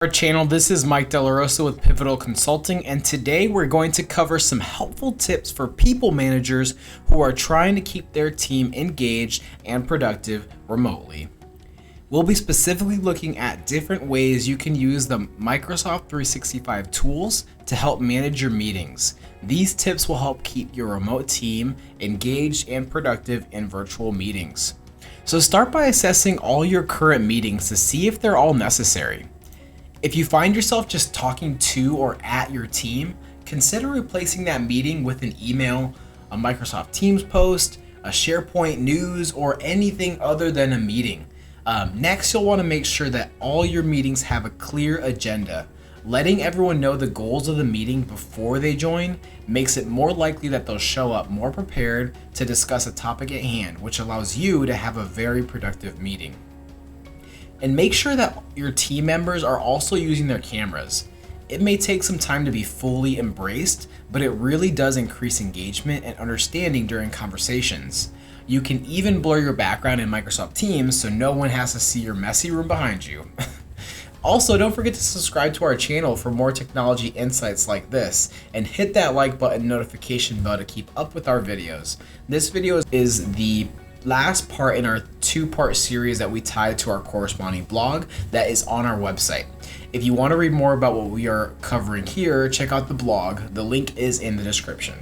Our channel. This is Mike Delarosa with Pivotal Consulting, and today we're going to cover some helpful tips for people managers who are trying to keep their team engaged and productive remotely. We'll be specifically looking at different ways you can use the Microsoft 365 tools to help manage your meetings. These tips will help keep your remote team engaged and productive in virtual meetings. So start by assessing all your current meetings to see if they're all necessary. If you find yourself just talking to or at your team, consider replacing that meeting with an email, a Microsoft Teams post, a SharePoint news, or anything other than a meeting. Next, you'll want to make sure that all your meetings have a clear agenda. Letting everyone know the goals of the meeting before they join makes it more likely that they'll show up more prepared to discuss a topic at hand, which allows you to have a very productive meeting. And make sure that your team members are also using their cameras. It may take some time to be fully embraced, but it really does increase engagement and understanding during conversations. You can even blur your background in Microsoft Teams so no one has to see your messy room behind you. Also, don't forget to subscribe to our channel for more technology insights like this, and hit that like button notification bell to keep up with our videos. This video is the last part in our two-part series that we tied to our corresponding blog that is on our website. If you want to read more about what we are covering here, check out the blog. The link is in the description.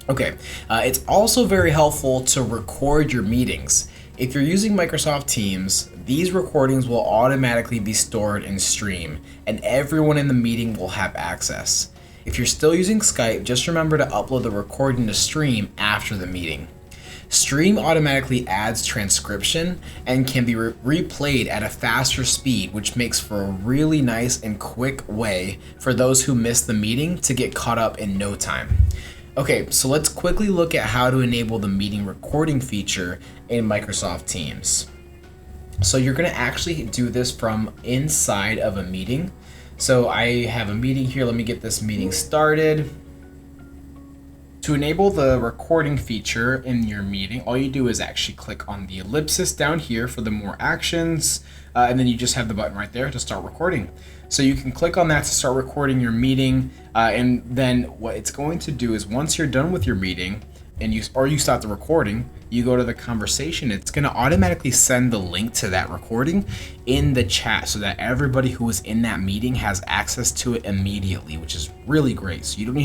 Okay, it's also very helpful to record your meetings. If you're using Microsoft Teams, these recordings will automatically be stored in Stream, and everyone in the meeting will have access. If you're still using Skype, just remember to upload the recording to Stream after the meeting. Stream automatically adds transcription and can be replayed at a faster speed, which makes for a really nice and quick way for those who missed the meeting to get caught up in no time. Okay, so let's quickly look at how to enable the meeting recording feature in Microsoft Teams. So you're going to actually do this from inside of a meeting. So I have a meeting here. Let me get this meeting started. To enable the recording feature in your meeting, all you do is actually click on the ellipsis down here for the more actions, and then you just have the button right there to start recording. So you can click on that to start recording your meeting, and then what it's going to do is once you're done with your meeting, and you stop the recording, you go to the conversation, it's going to automatically send the link to that recording in the chat so that everybody who was in that meeting has access to it immediately, which is really great. So you don't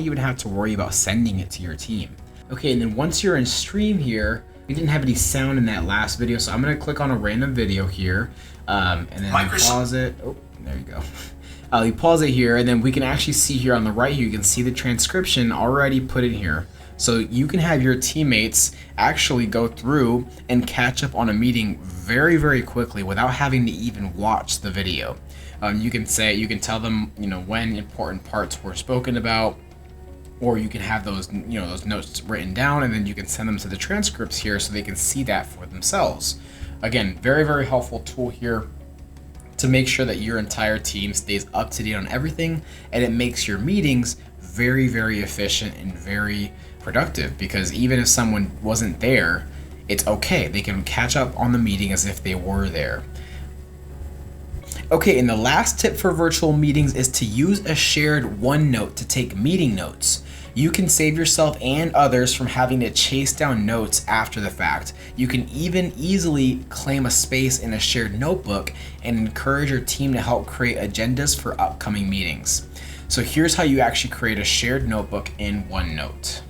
even have to worry about sending it to your team. Okay, and then once you're in Stream here, we didn't have any sound in that last video, so I'm going to click on a random video here, and then pause it. Oh, there you go. You pause it here, and then we can actually see here on the right here, you can see the transcription already put in here. So you can have your teammates actually go through and catch up on a meeting very, very quickly without having to even watch the video. You can tell them, when important parts were spoken about, or you can have those notes written down, and then you can send them to the transcripts here so they can see that for themselves. Again, very, very helpful tool here to make sure that your entire team stays up to date on everything, and it makes your meetings very, very efficient and very productive, because even if someone wasn't there, it's okay. They can catch up on the meeting as if they were there. Okay, and the last tip for virtual meetings is to use a shared OneNote to take meeting notes. You can save yourself and others from having to chase down notes after the fact. You can even easily claim a space in a shared notebook and encourage your team to help create agendas for upcoming meetings. So here's how you actually create a shared notebook in OneNote.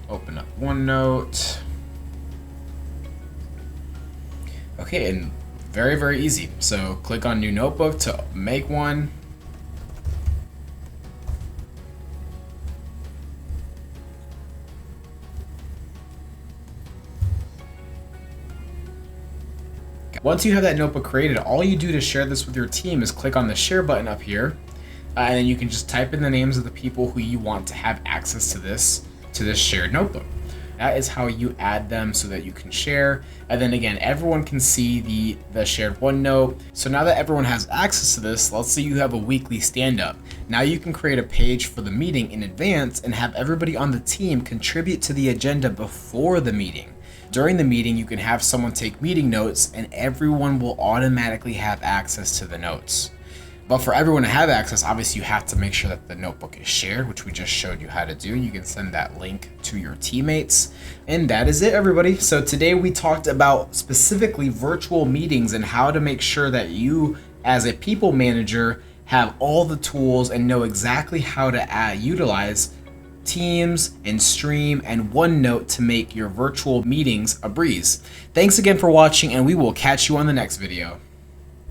Open up OneNote. Okay, and very, very easy. So click on New Notebook to make one. Once you have that notebook created, all you do to share this with your team is click on the share button up here, and then you can just type in the names of the people who you want to have access to this shared notebook. That is how you add them so that you can share. And then again, everyone can see the shared OneNote. So now that everyone has access to this, let's say you have a weekly stand-up. Now you can create a page for the meeting in advance and have everybody on the team contribute to the agenda before the meeting. During the meeting, you can have someone take meeting notes and everyone will automatically have access to the notes. But for everyone to have access, obviously you have to make sure that the notebook is shared, which we just showed you how to do. You can send that link to your teammates. And that is it, everybody. So today we talked about specifically virtual meetings and how to make sure that you, as a people manager, have all the tools and know exactly how to utilize Teams and Stream and OneNote to make your virtual meetings a breeze. Thanks again for watching, and we will catch you on the next video.